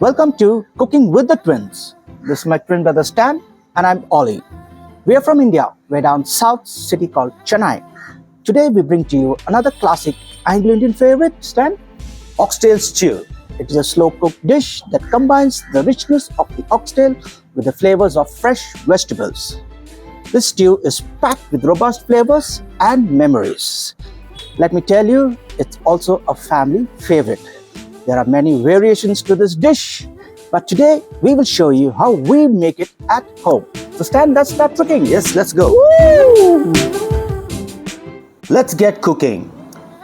Welcome to Cooking with the Twins. This is my twin brother Stan and I'm Ollie. We are from India. We're down south city called Chennai. Today we bring to you another classic Anglo-Indian favorite, Stan, oxtail stew. It is a slow-cooked dish that combines the richness of the oxtail with the flavors of fresh vegetables. This stew is packed with robust flavors and memories. Let me tell you, it's also a family favorite. There are many variations to this dish, but today we will show you how we make it at home. So Stan, let's start cooking. Yes, let's go. Woo! Let's get cooking.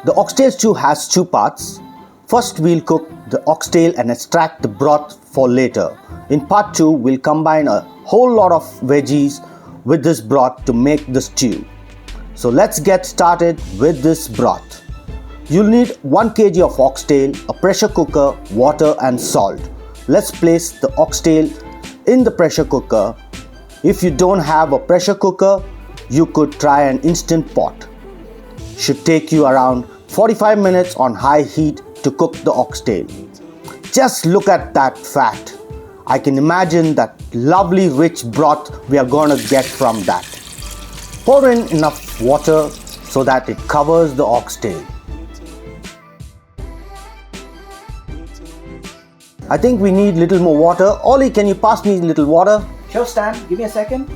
The oxtail stew has two parts. First, we'll cook the oxtail and extract the broth for later. In part 2, we'll combine a whole lot of veggies with this broth to make the stew. So let's get started with this broth. You'll need 1 kg of oxtail, a pressure cooker, water and salt. Let's place the oxtail in the pressure cooker. If you don't have a pressure cooker, you could try an instant pot. Should take you around 45 minutes on high heat to cook the oxtail. Just look at that fat. I can imagine that lovely rich broth we are going to get from that. Pour in enough water so that it covers the oxtail. I think we need little more water. Ollie, can you pass me a little water? Sure, Stan. Give me a second.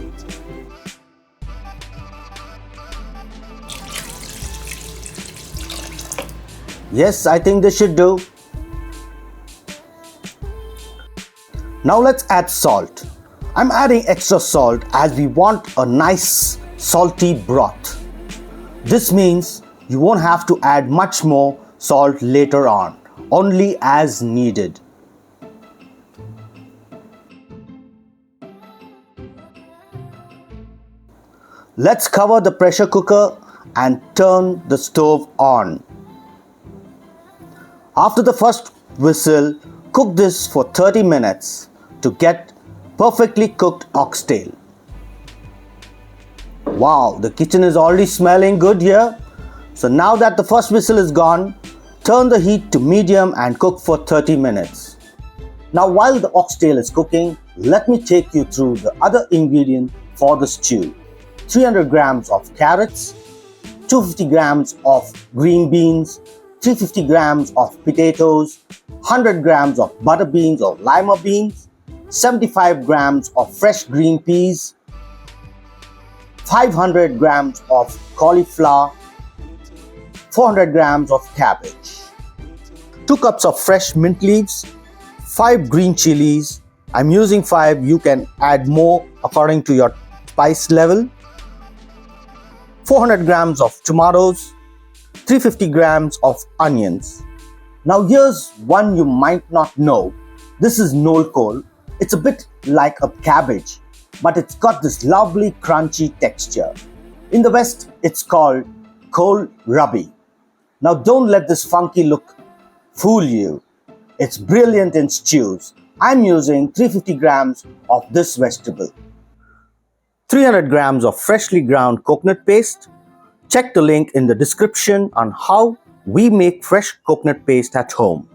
Yes, I think this should do. Now let's add salt. I'm adding extra salt as we want a nice salty broth. This means you won't have to add much more salt later on, only as needed. Let's cover the pressure cooker and turn the stove on. After the first whistle, cook this for 30 minutes to get perfectly cooked oxtail. Wow, the kitchen is already smelling good here. So now that the first whistle is gone, turn the heat to medium and cook for 30 minutes. Now while the oxtail is cooking, let me take you through the other ingredient for the stew. 300 grams of carrots, 250 grams of green beans, 350 grams of potatoes, 100 grams of butter beans or lima beans, 75 grams of fresh green peas, 500 grams of cauliflower, 400 grams of cabbage, 2 cups of fresh mint leaves, 5 green chilies. I'm using 5, you can add more according to your spice level. 400 grams of tomatoes, 350 grams of onions. Now here's one you might not know. This is nolkol. It's a bit like a cabbage, but it's got this lovely crunchy texture. In the West, it's called kol rabi. Now don't let this funky look fool you. It's brilliant in stews. I'm using 350 grams of this vegetable. 300 grams of freshly ground coconut paste. Check the link in the description on how we make fresh coconut paste at home.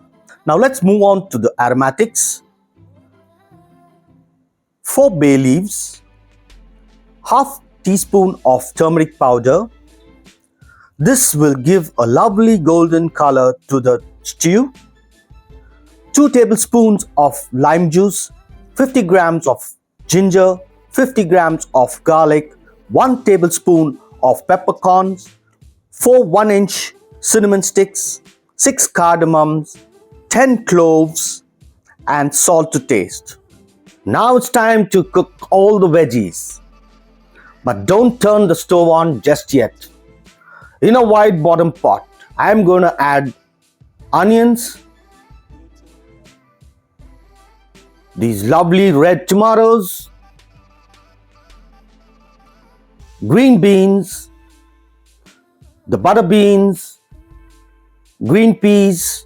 Now let's move on to the aromatics. 4 bay leaves, half teaspoon of turmeric powder. This will give a lovely golden color to the stew. 2 tablespoons of lime juice, 50 grams of ginger, 50 grams of garlic, 1 tablespoon of peppercorns, 4 1-inch cinnamon sticks, 6 cardamoms, 10 cloves, and salt to taste. Now it's time to cook all the veggies. But don't turn the stove on just yet. In a wide bottom pot, I'm going to add onions, these lovely red tomatoes, green beans, the butter beans, green peas,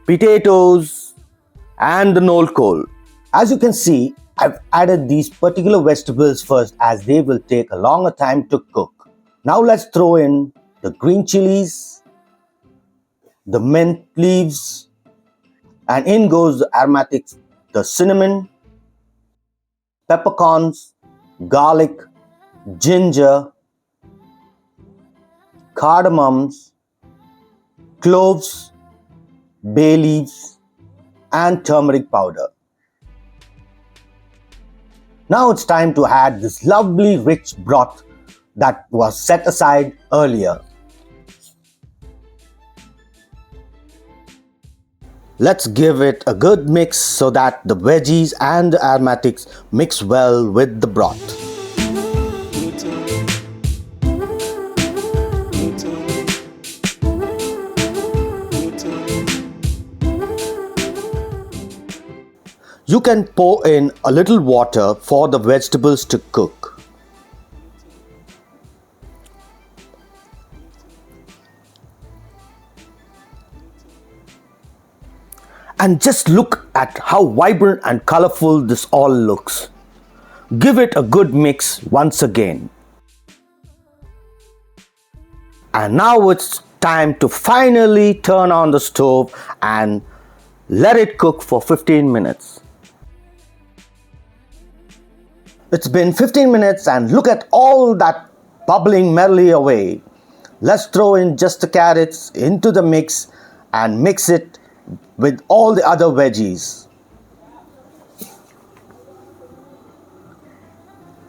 potatoes, and the nolkol. As you can see, I've added these particular vegetables first as they will take a longer time to cook. Now let's throw in the green chilies, the mint leaves, And in goes the aromatics, the cinnamon, peppercorns, garlic, ginger, cardamoms, cloves, bay leaves, and turmeric powder. Now it's time to add this lovely rich broth that was set aside earlier. Let's give it a good mix so that the veggies and the aromatics mix well with the broth. You can pour in a little water for the vegetables to cook. And just look at how vibrant and colorful this all looks. Give it a good mix once again. And now it's time to finally turn on the stove and let it cook for 15 minutes. It's been 15 minutes and look at all that bubbling merrily away. Let's throw in just the carrots into the mix and mix it with all the other veggies.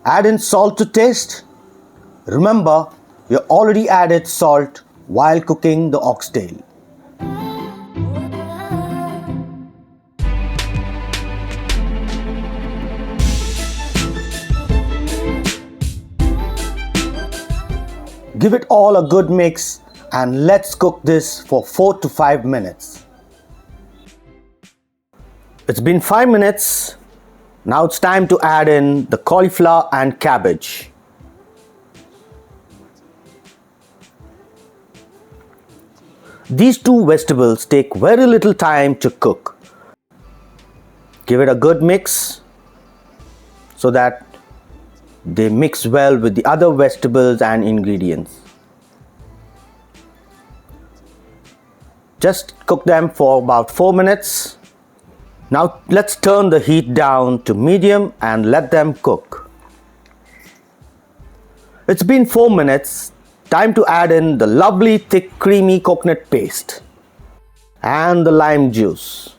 Add in salt to taste. Remember, you already added salt while cooking the oxtail. Give it all a good mix and let's cook this for 4 to 5 minutes. It's been 5 minutes. Now it's time to add in the cauliflower and cabbage. These two vegetables take very little time to cook. Give it a good mix so that they mix well with the other vegetables and ingredients. Just cook them for about 4 minutes. Now let's turn the heat down to medium and let them cook. It's been 4 minutes. Time to add in the lovely thick creamy coconut paste and the lime juice.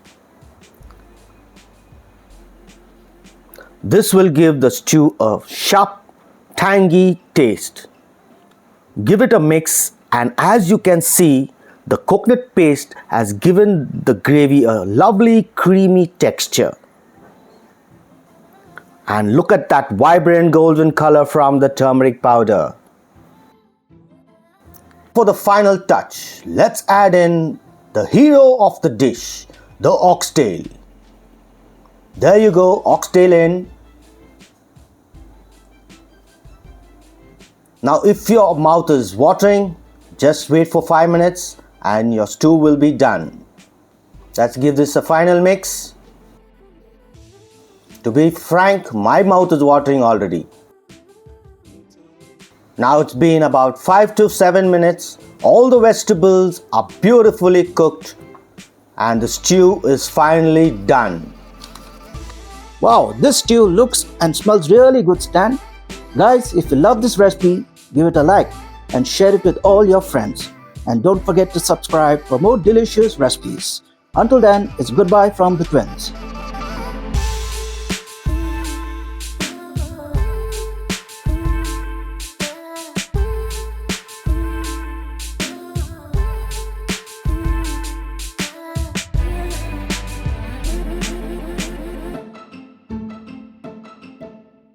This will give the stew a sharp, tangy taste. Give it a mix, and as you can see, the coconut paste has given the gravy a lovely creamy texture. And look at that vibrant golden color from the turmeric powder. For the final touch, let's add in the hero of the dish, the oxtail. There you go, oxtail in. Now if your mouth is watering, just wait for 5 minutes and your stew will be done. Let's give this a final mix. To be frank, my mouth is watering already. Now it's been about 5 to 7 minutes. All the vegetables are beautifully cooked and the stew is finally done. Wow, this stew looks and smells really good, Stan. Guys, if you love this recipe, give it a like and share it with all your friends. And don't forget to subscribe for more delicious recipes. Until then, it's goodbye from the twins.